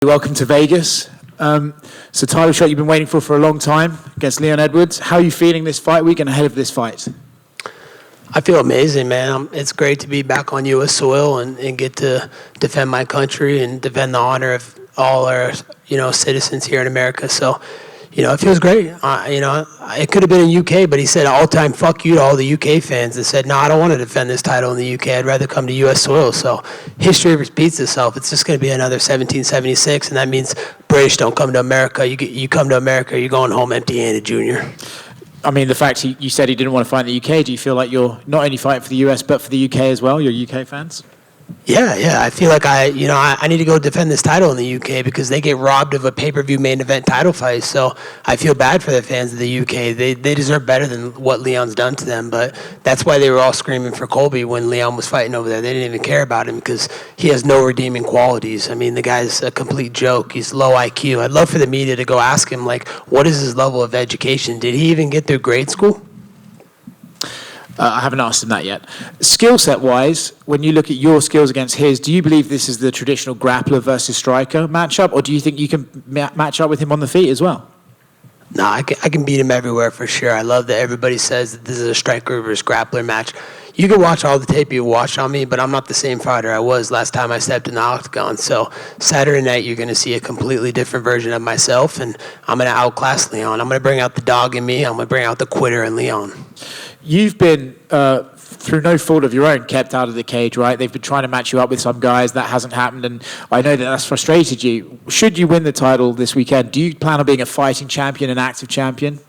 Welcome to Vegas. So title shot you've been waiting for a long time against Leon Edwards. How are you feeling this fight week and ahead of this fight? I feel amazing, man. It's great to be back on U.S. soil and get to defend my country and defend the honor of all our, citizens here in America. So, it feels great. It could have been in UK, but he said all-time fuck you to all the UK fans and said, no, I don't want to defend this title in the UK. I'd rather come to U.S. soil. So history repeats itself. It's just going to be another 1776, and that means British don't come to America. You come to America, you're going home empty-handed, Junior. I mean, the fact you said he didn't want to fight in the UK, do you feel like you're not only fighting for the US but for the UK as well, you're UK fans? Yeah. I feel like I need to go defend this title in the UK because they get robbed of a pay-per-view main event title fight. So I feel bad for the fans of the UK. They deserve better than what Leon's done to them. But that's why they were all screaming for Colby when Leon was fighting over there. They didn't even care about him because he has no redeeming qualities. I mean, the guy's a complete joke. He's low IQ. I'd love for the media to go ask him, what is his level of education? Did he even get through grade school? I haven't asked him that yet. Skill set wise, when you look at your skills against his, do you believe this is the traditional grappler versus striker matchup, or do you think you can match up with him on the feet as well? No, I can beat him everywhere for sure. I love that everybody says that this is a striker versus grappler match. You can watch all the tape you watch on me, but I'm not the same fighter I was last time I stepped in the octagon. So Saturday night, you're going to see a completely different version of myself, and I'm going to outclass Leon. I'm going to bring out the dog in me. I'm going to bring out the quitter in Leon. You've been, through no fault of your own, kept out of the cage, right? They've been trying to match you up with some guys. That hasn't happened, and I know that's frustrated you. Should you win the title this weekend, do you plan on being a fighting champion, an active champion?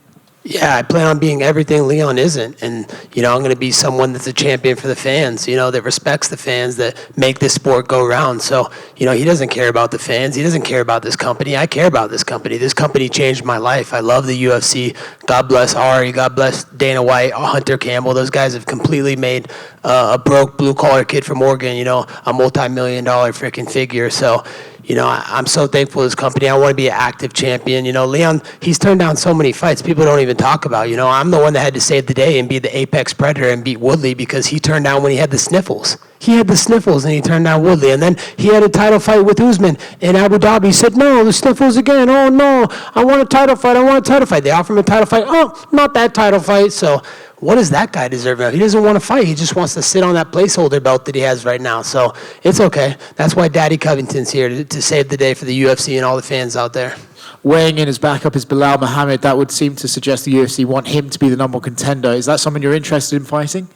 Yeah, I plan on being everything Leon isn't. And, I'm going to be someone that's a champion for the fans, that respects the fans, that make this sport go round. So, he doesn't care about the fans. He doesn't care about this company. I care about this company. This company changed my life. I love the UFC. God bless Ari. God bless Dana White, Hunter Campbell. Those guys have completely made a broke blue-collar kid from Oregon, a multi-million-dollar freaking figure. So, I'm so thankful for this company. I want to be an active champion. Leon, he's turned down so many fights people don't even talk about. I'm the one that had to save the day and be the apex predator and beat Woodley because he turned down when he had the sniffles. He had the sniffles and he turned down Woodley. And then he had a title fight with Usman in Abu Dhabi. He said, no, the sniffles again. Oh, no, I want a title fight. They offer him a title fight. Oh, not that title fight. So what does that guy deserve now? He doesn't want to fight. He just wants to sit on that placeholder belt that he has right now. So it's okay. That's why Daddy Covington's here to save the day for the UFC and all the fans out there. Weighing in his backup is Bilal Muhammad. That would seem to suggest the UFC want him to be the number one contender. Is that someone you're interested in fighting?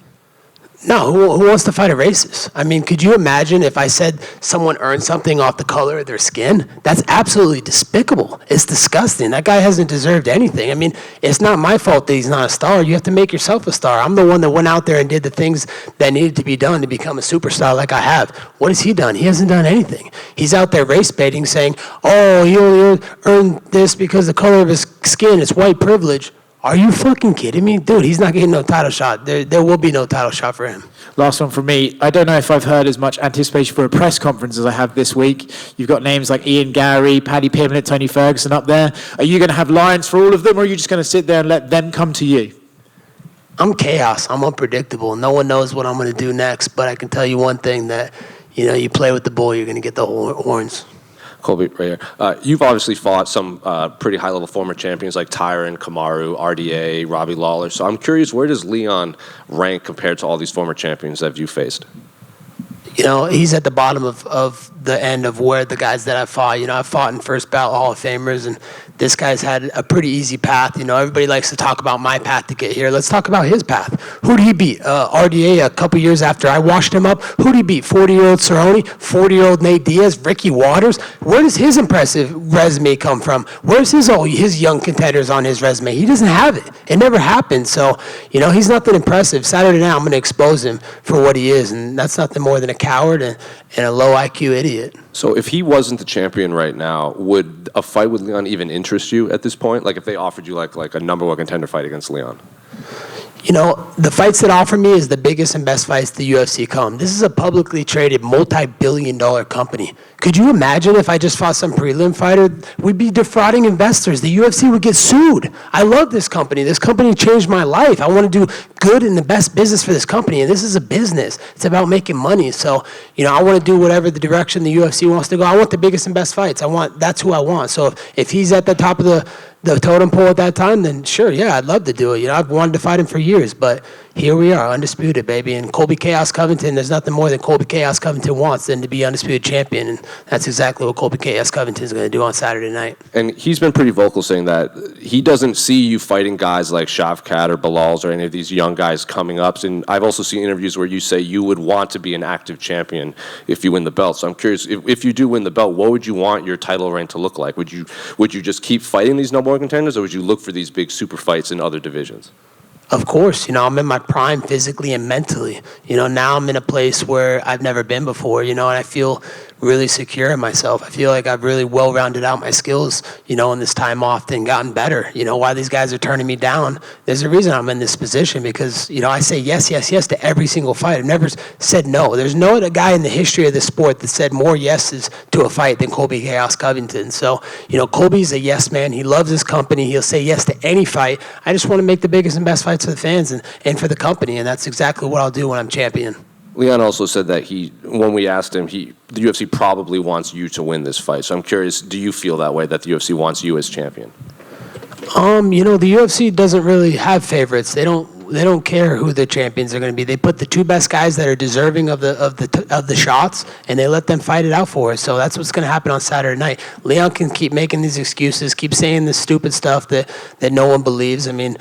No, who wants to fight a racist? I mean, could you imagine if I said someone earned something off the color of their skin? That's absolutely despicable. It's disgusting. That guy hasn't deserved anything. I mean, it's not my fault that he's not a star. You have to make yourself a star. I'm the one that went out there and did the things that needed to be done to become a superstar like I have. What has he done? He hasn't done anything. He's out there race baiting saying, oh, he only earned this because the color of his skin is white privilege. Are you fucking kidding me? Dude, he's not getting no title shot. There will be no title shot for him. Last one from me. I don't know if I've heard as much anticipation for a press conference as I have this week. You've got names like Ian Gary, Paddy Pimblett, Tony Ferguson up there. Are you going to have lines for all of them, or are you just going to sit there and let them come to you? I'm chaos. I'm unpredictable. No one knows what I'm going to do next, but I can tell you one thing that, you play with the bull, you're going to get the horns. Colby, right here. You've obviously fought some pretty high-level former champions like Tyron, Kamaru, RDA, Robbie Lawler. So I'm curious, where does Leon rank compared to all these former champions that you faced? He's at the bottom of the end of where the guys that I fought. I fought in first ballot Hall of Famers, and this guy's had a pretty easy path. Everybody likes to talk about my path to get here. Let's talk about his path. Who did he beat? RDA a couple years after I washed him up. Who did he beat? 40-year-old Cerrone, 40-year-old Nate Diaz, Ricky Waters. Where does his impressive resume come from? Where's his young contenders on his resume? He doesn't have it. It never happened. So, he's nothing impressive. Saturday night, I'm going to expose him for what he is, and that's nothing more than a coward and a low IQ idiot. So if he wasn't the champion right now, would a fight with Leon even interest you at this point? Like if they offered you like a number one contender fight against Leon? You know, the fights that offer me is the biggest and best fights the UFC come. This is a publicly traded multi-billion-dollar company. Could you imagine if I just fought some prelim fighter? We'd be defrauding investors. The UFC would get sued. I love this company. This company changed my life. I want to do good and the best business for this company, and this is a business. It's about making money. So, you know, I want to do whatever the direction the UFC wants to go. I want the biggest and best fights. That's who I want. So if he's at the top of the totem pole at that time, then sure, yeah, I'd love to do it. You know, I've wanted to fight him for years, but here we are, undisputed, baby. And Colby Chaos Covington, there's nothing more than Colby Chaos Covington wants than to be undisputed champion, and that's exactly what Colby Chaos Covington is going to do on Saturday night. And he's been pretty vocal saying that he doesn't see you fighting guys like Shavkat or Bilal's or any of these young guys coming up. And I've also seen interviews where you say you would want to be an active champion if you win the belt. So I'm curious, if you do win the belt, what would you want your title reign to look like? Would you just keep fighting these number one contenders, or would you look for these big super fights in other divisions? Of course, you know, I'm in my prime physically and mentally. You know, now I'm in a place where I've never been before, you know, and I feel really secure in myself. I feel like I've really well-rounded out my skills, you know, in this time off and gotten better. You know, why these guys are turning me down, there's a reason I'm in this position because, you know, I say yes, yes, yes to every single fight. I've never said no. There's no other guy in the history of the sport that said more yeses to a fight than Colby Chaos Covington. So, you know, Colby's a yes man. He loves his company. He'll say yes to any fight. I just want to make the biggest and best fights for the fans and for the company, and that's exactly what I'll do when I'm champion. Leon also said that when we asked him, the UFC probably wants you to win this fight. So I'm curious, do you feel that way, that the UFC wants you as champion? You know, the UFC doesn't really have favorites. They don't care who the champions are going to be. They put the two best guys that are deserving of the shots, and they let them fight it out for us. So that's what's going to happen on Saturday night. Leon can keep making these excuses, keep saying this stupid stuff that no one believes. I mean,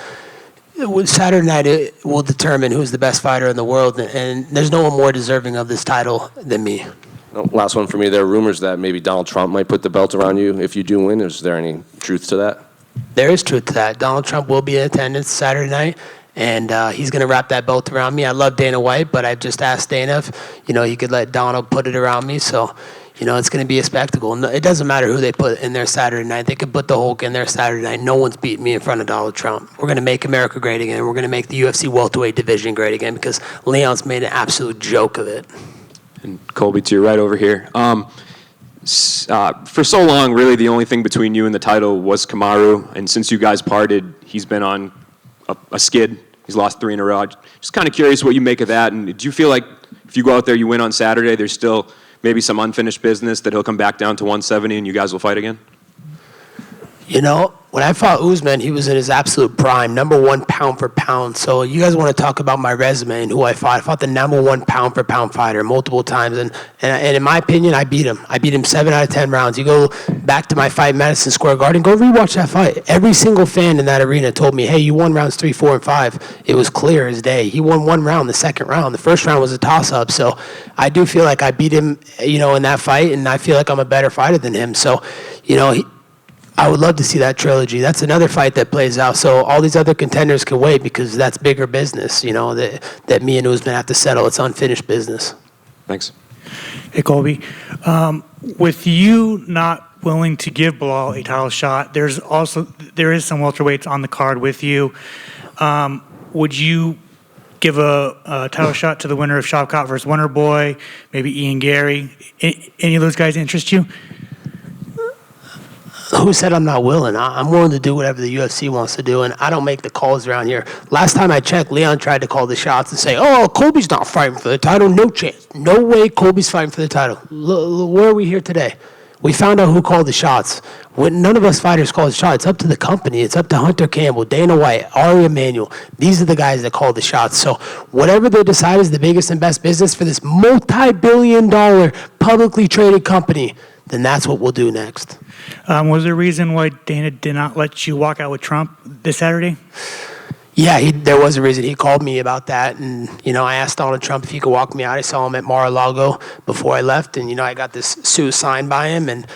Saturday night it will determine who's the best fighter in the world, and there's no one more deserving of this title than me. Last one for me. There are rumors that maybe Donald Trump might put the belt around you if you do win. Is there any truth to that? There is truth to that. Donald Trump will be in attendance Saturday night, and he's going to wrap that belt around me. I love Dana White, but I've just asked Dana if, you know, he could let Donald put it around me. So, you know, it's going to be a spectacle. It doesn't matter who they put in there Saturday night. They could put the Hulk in there Saturday night. No one's beating me in front of Donald Trump. We're going to make America great again. We're going to make the UFC welterweight division great again because Leon's made an absolute joke of it. And Colby, to your right over here. For so long, really the only thing between you and the title was Kamaru. And since you guys parted, he's been on a skid. He's lost 3 in a row. Just kind of curious what you make of that. And do you feel like if you go out there, you win on Saturday, there's still maybe some unfinished business that he'll come back down to 170 and you guys will fight again? You know, when I fought Usman, he was in his absolute prime, #1 pound for pound. So you guys want to talk about my resume and who I fought. I fought the #1 pound for pound fighter multiple times. And in my opinion, I beat him. I beat him 7 out of 10 rounds. You go back to my fight in Madison Square Garden, go rewatch that fight. Every single fan in that arena told me, hey, you won rounds 3, 4, and 5. It was clear as day. He won 1 round, the second round. The first round was a toss-up. So I do feel like I beat him, you know, in that fight, and I feel like I'm a better fighter than him. So, you know, I would love to see that trilogy. That's another fight that plays out. So all these other contenders can wait because that's bigger business, you know, that me and Usman have to settle. It's unfinished business. Thanks. Hey, Colby. With you not willing to give Bilal a title shot, there is some welterweights on the card with you. Would you give a title shot to the winner of Shavkat versus Wonderboy, maybe Ian Gary? Any of those guys interest you? Who said I'm not willing? I'm willing to do whatever the UFC wants to do, and I don't make the calls around here. Last time I checked, Leon tried to call the shots and say, oh, Colby's not fighting for the title. No chance. No way Colby's fighting for the title. Where are we here today? We found out who called the shots. None of us fighters call the shots. It's up to the company. It's up to Hunter Campbell, Dana White, Ari Emanuel. These are the guys that call the shots. So whatever they decide is the biggest and best business for this multi-billion-dollar publicly traded company, then that's what we'll do next. Was there a reason why Dana did not let you walk out with Trump this Saturday? Yeah, there was a reason. He called me about that, and, you know, I asked Donald Trump if he could walk me out. I saw him at Mar-a-Lago before I left, and, you know, I got this suit signed by him, and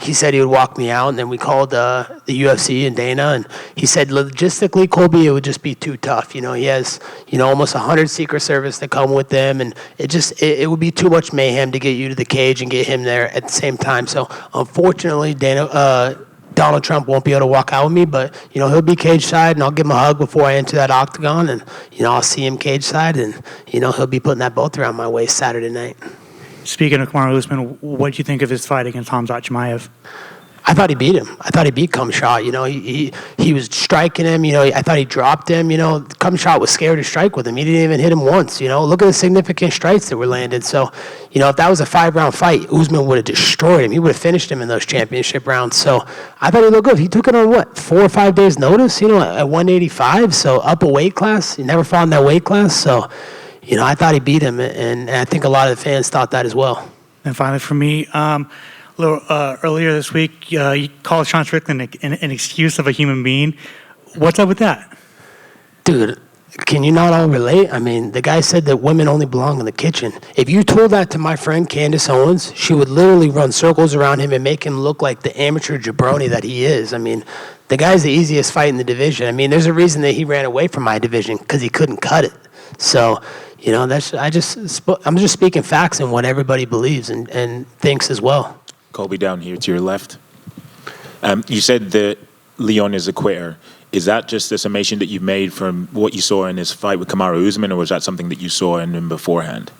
he said he would walk me out, and then we called the UFC and Dana, and he said logistically, Colby, it would just be too tough. You know, he has, you know, almost 100 Secret Service that come with them, and it would be too much mayhem to get you to the cage and get him there at the same time. So unfortunately, Donald Donald Trump won't be able to walk out with me, but, he'll be cage side, and I'll give him a hug before I enter that octagon, and, I'll see him cage side, and, he'll be putting that belt around my waist Saturday night. Speaking of Kamaru Usman, what do you think of his fight against Khamzat Chimaev? I thought he beat him. I thought he beat Cumshot. He was striking him. I thought he dropped him. Cumshot was scared to strike with him. He didn't even hit him once. Look at the significant strikes that were landed. So, if that was a 5-round fight, Usman would have destroyed him. He would have finished him in those championship rounds. So, I thought he looked good. He took it on 4 or 5 days' notice, at 185. So, up a weight class. He never fought in that weight class. So, I thought he beat him, and I think a lot of the fans thought that as well. And finally, for me, earlier this week, you called Sean Strickland an excuse of a human being. What's up with that? Dude, can you not all relate? I mean, the guy said that women only belong in the kitchen. If you told that to my friend Candace Owens, she would literally run circles around him and make him look like the amateur jabroni that he is. I mean, the guy's the easiest fight in the division. I mean, there's a reason that he ran away from my division, because he couldn't cut it. So, I'm just speaking facts and what everybody believes and thinks as well. Colby, down here to your left. You said that Leon is a quitter. Is that just a summation that you made from what you saw in his fight with Kamaru Usman, or was that something that you saw in him beforehand?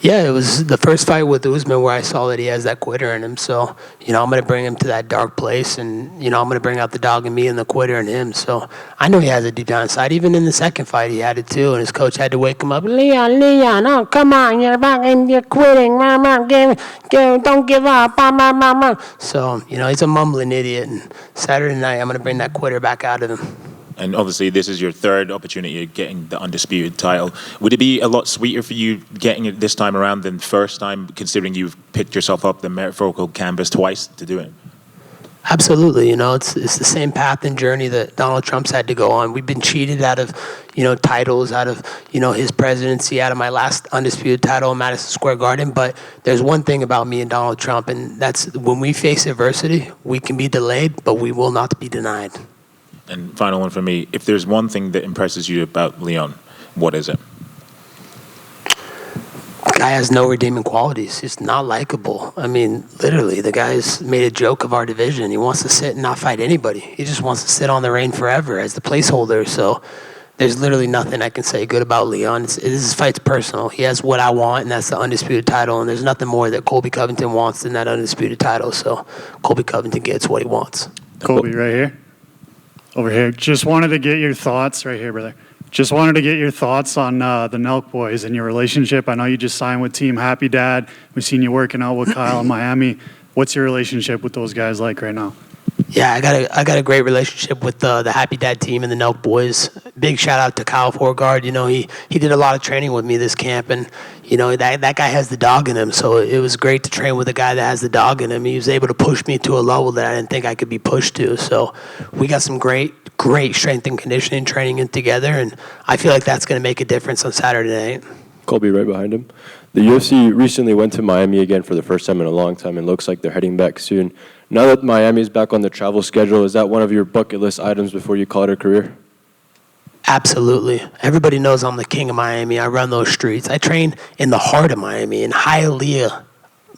Yeah, it was the first fight with Usman where I saw that he has that quitter in him. So, I'm going to bring him to that dark place, and, I'm going to bring out the dog in me and the quitter in him. So, I know he has a deep down side. Even in the second fight, he had it too, and his coach had to wake him up. Leon, oh, come on, you're back and you're quitting. Don't give up. So, he's a mumbling idiot, and Saturday night, I'm going to bring that quitter back out of him. And obviously, this is your third opportunity of getting the undisputed title. Would it be a lot sweeter for you getting it this time around than the first time, considering you've picked yourself up the metaphorical canvas twice to do it? Absolutely. It's the same path and journey that Donald Trump's had to go on. We've been cheated out of, titles, out of, his presidency, out of my last undisputed title in Madison Square Garden. But there's one thing about me and Donald Trump, and that's when we face adversity, we can be delayed, but we will not be denied. And final one for me, if there's one thing that impresses you about Leon, what is it? The guy has no redeeming qualities. He's not likable. I mean, literally, the guy's made a joke of our division. He wants to sit and not fight anybody. He just wants to sit on the reign forever as the placeholder. So there's literally nothing I can say good about Leon. This fight's personal. He has what I want, and that's the undisputed title. And there's nothing more that Colby Covington wants than that undisputed title. So Colby Covington gets what he wants. Colby, right here. Over here. Just wanted to get your thoughts, right here, brother. Just wanted to get your thoughts on the Nelk boys and your relationship. I know you just signed with Team Happy Dad. We've seen you working out with Kyle in Miami. What's your relationship with those guys like right now? Yeah, I got a great relationship with the Happy Dad team and the Nelk boys. Big shout out to Kyle Forgard. He did a lot of training with me this camp, and that guy has the dog in him. So it was great to train with a guy that has the dog in him. He was able to push me to a level that I didn't think I could be pushed to. So we got some great strength and conditioning training in together, and I feel like that's going to make a difference on Saturday night. Colby right behind him. The UFC recently went to Miami again for the first time in a long time, and looks like they're heading back soon. Now that Miami is back on the travel schedule, is that one of your bucket list items before you call it a career? Absolutely. Everybody knows I'm the king of Miami. I run those streets. I train in the heart of Miami, in Hialeah,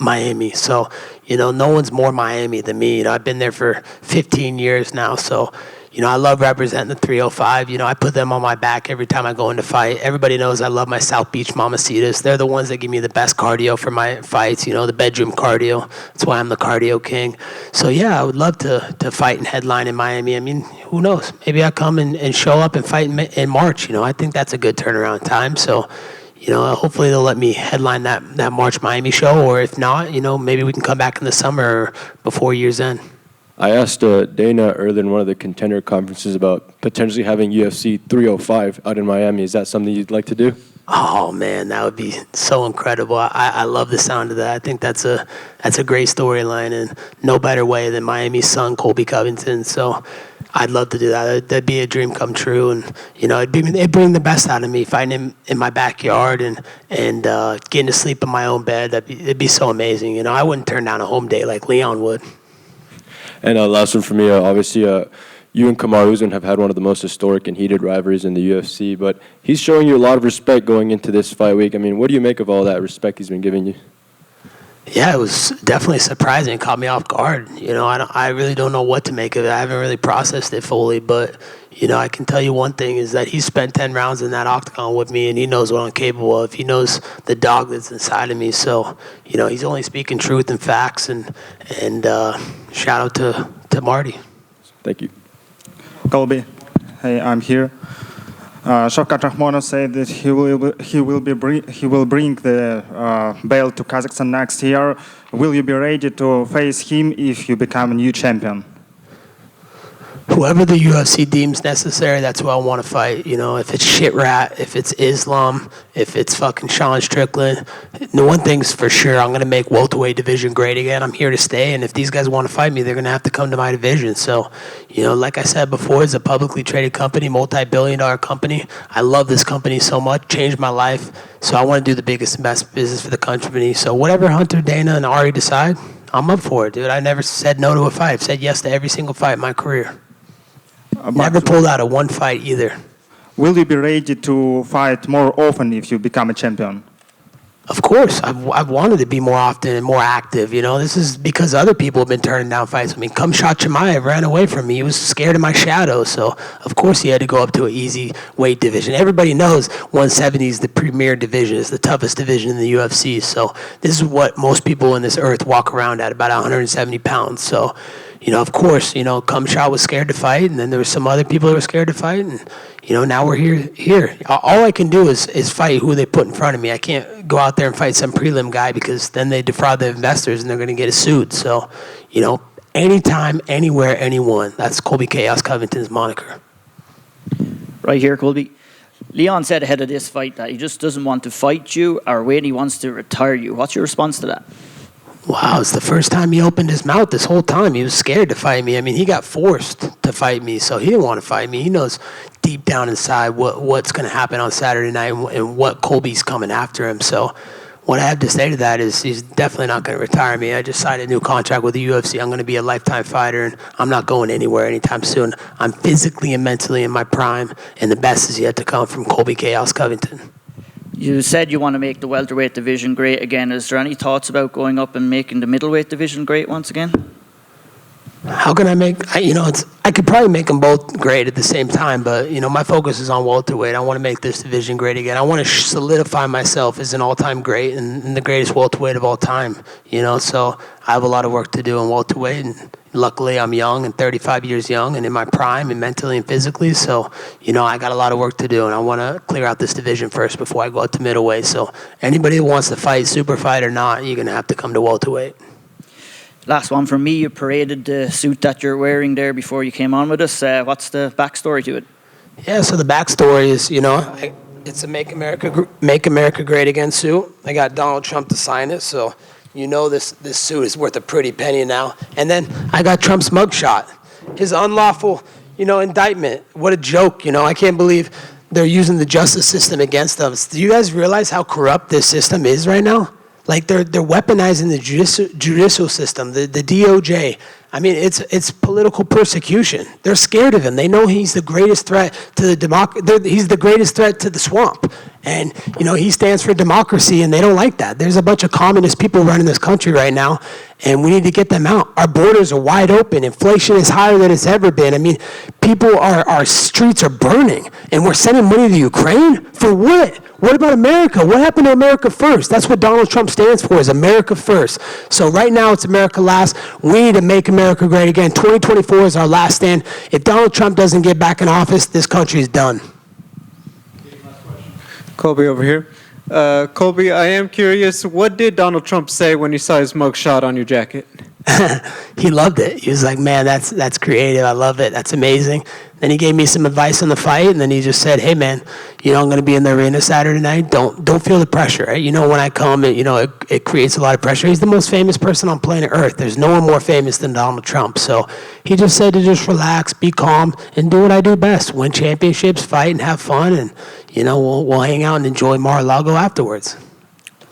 Miami. So, no one's more Miami than me. I've been there for 15 years now, so I love representing the 305. I put them on my back every time I go into fight. Everybody knows I love my South Beach Mamacitas. They're the ones that give me the best cardio for my fights, the bedroom cardio. That's why I'm the cardio king. So, yeah, I would love to fight and headline in Miami. I mean, who knows? Maybe I'll come and show up and fight in March. I think that's a good turnaround time. So, hopefully they'll let me headline that March Miami show. Or if not, maybe we can come back in the summer or before year's end. I asked Dana earlier in one of the contender conferences about potentially having UFC 305 out in Miami. Is that something you'd like to do? Oh man, that would be so incredible. I love the sound of that. I think that's a great storyline, and no better way than Miami's son, Colby Covington. So I'd love to do that. That'd be a dream come true, and it'd bring the best out of me, fighting him in my backyard and getting to sleep in my own bed. It'd be so amazing. I wouldn't turn down a home date like Leon would. And last one for me, obviously, you and Kamaru Usman have had one of the most historic and heated rivalries in the UFC, but he's showing you a lot of respect going into this fight week. I mean, what do you make of all that respect he's been giving you? Yeah, it was definitely surprising. It caught me off guard. I really don't know what to make of it. I haven't really processed it fully, but I can tell you one thing is that he spent 10 rounds in that octagon with me, and he knows what I'm capable of. He knows the dog that's inside of me. So, he's only speaking truth and facts, and shout out to Marty. Thank you. Colby, hey, I'm here. Shavkat Rakhmonov said that he will bring the belt to Kazakhstan next year. Will you be ready to face him if you become a new champion? Whoever the UFC deems necessary, that's who I want to fight. If it's Shit Rat, if it's Islam, if it's fucking Sean Strickland. The one thing's for sure, I'm going to make welterweight division great again. I'm here to stay, and if these guys want to fight me, they're going to have to come to my division. So, like I said before, it's a publicly traded company, multi-billion-dollar company. I love this company so much, changed my life. So I want to do the biggest and best business for the company. So whatever Hunter, Dana, and Ari decide, I'm up for it, dude. I never said no to a fight. I've said yes to every single fight in my career. Never pulled out of one fight either. Will you be ready to fight more often if you become a champion? Of course. I've wanted to be more often and more active. This is because other people have been turning down fights with me. Khamzat Chimaev ran away from me. He was scared of my shadow. So, of course, he had to go up to an easy weight division. Everybody knows 170 is the premier division. It's the toughest division in the UFC. So, this is what most people on this earth walk around at, about 170 pounds. So, of course, Khamzat was scared to fight, and then there were some other people that were scared to fight, and, now we're here. All I can do is fight who they put in front of me. I can't go out there and fight some prelim guy because then they defraud the investors and they're going to get sued. So, anytime, anywhere, anyone. That's Colby Chaos Covington's moniker. Right here, Colby. Leon said ahead of this fight that he just doesn't want to fight you or wait, he wants to retire you. What's your response to that? Wow, it's the first time he opened his mouth this whole time. He was scared to fight me. I mean, he got forced to fight me, so he didn't want to fight me. He knows deep down inside what's going to happen on Saturday night and what Colby's coming after him. So what I have to say to that is he's definitely not going to retire me. I just signed a new contract with the UFC. I'm going to be a lifetime fighter, and I'm not going anywhere anytime soon. I'm physically and mentally in my prime, and the best is yet to come from Colby Chaos Covington. You said you want to make the welterweight division great again. Is there any thoughts about going up and making the middleweight division great once again? How can I I could probably make them both great at the same time, but, my focus is on welterweight. I want to make this division great again. I want to solidify myself as an all-time great and the greatest welterweight of all time, so I have a lot of work to do in welterweight, and luckily I'm young and 35 years young and in my prime and mentally and physically, so, I got a lot of work to do, and I want to clear out this division first before I go out to middleweight. So anybody who wants to fight, super fight or not, you're going to have to come to welterweight. Last one from me. You paraded the suit that you're wearing there before you came on with us. What's the backstory to it? Yeah, so the backstory is, it's a Make America Great Again suit. I got Donald Trump to sign it, so this suit is worth a pretty penny now. And then I got Trump's mugshot, his unlawful, indictment. What a joke, I can't believe they're using the justice system against us. Do you guys realize how corrupt this system is right now? Like they're weaponizing the judicial system, the DOJ. I mean, it's political persecution. They're scared of him. They know he's the greatest threat to the he's the greatest threat to the swamp. And, he stands for democracy, and they don't like that. There's a bunch of communist people running this country right now, and we need to get them out. Our borders are wide open. Inflation is higher than it's ever been. I mean, our streets are burning, and we're sending money to Ukraine? For what? What about America? What happened to America first? That's what Donald Trump stands for, is America first. So right now it's America last. We need to make America great again. 2024 is our last stand. If Donald Trump doesn't get back in office, this country is done. Colby over here. Colby, I am curious, what did Donald Trump say when he saw his mugshot on your jacket? He loved it. He was like, man, that's creative. I love it. That's amazing. Then he gave me some advice on the fight, and then he just said, hey, man, I'm going to be in the arena Saturday night. Don't feel the pressure. Right? When I come, it creates a lot of pressure. He's the most famous person on planet Earth. There's no one more famous than Donald Trump. So he just said to just relax, be calm, and do what I do best. Win championships, fight, and have fun, and, we'll hang out and enjoy Mar-a-Lago afterwards.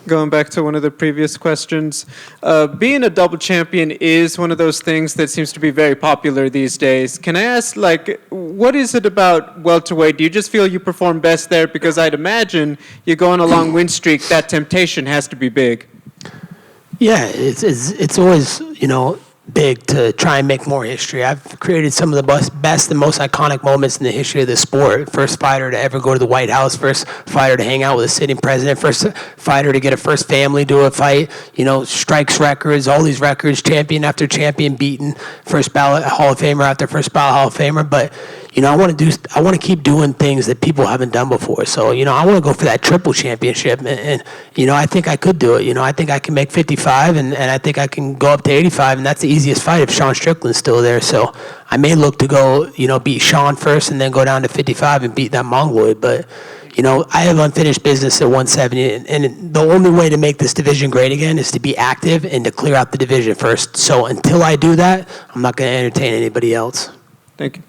Going back to one of the previous questions, being a double champion is one of those things that seems to be very popular these days. Can I ask, what is it about welterweight? Do you just feel you perform best there? Because I'd imagine you go on a long win streak, that temptation has to be big. Yeah, it's always, big to try and make more history. I've created some of the best and most iconic moments in the history of the sport. First fighter to ever go to the White House, first fighter to hang out with a sitting president, first fighter to get a first family to a fight, strikes records, all these records, champion after champion beaten, first ballot Hall of Famer after first ballot Hall of Famer. But I want to keep doing things that people haven't done before. So, I want to go for that triple championship. And I think I could do it. I think I can make 55 and I think I can go up to 85. And that's the easiest fight if Sean Strickland's still there. So I may look to go, beat Sean first and then go down to 55 and beat that Mongoloid. But, I have unfinished business at 170. And the only way to make this division great again is to be active and to clear out the division first. So until I do that, I'm not going to entertain anybody else. Thank you.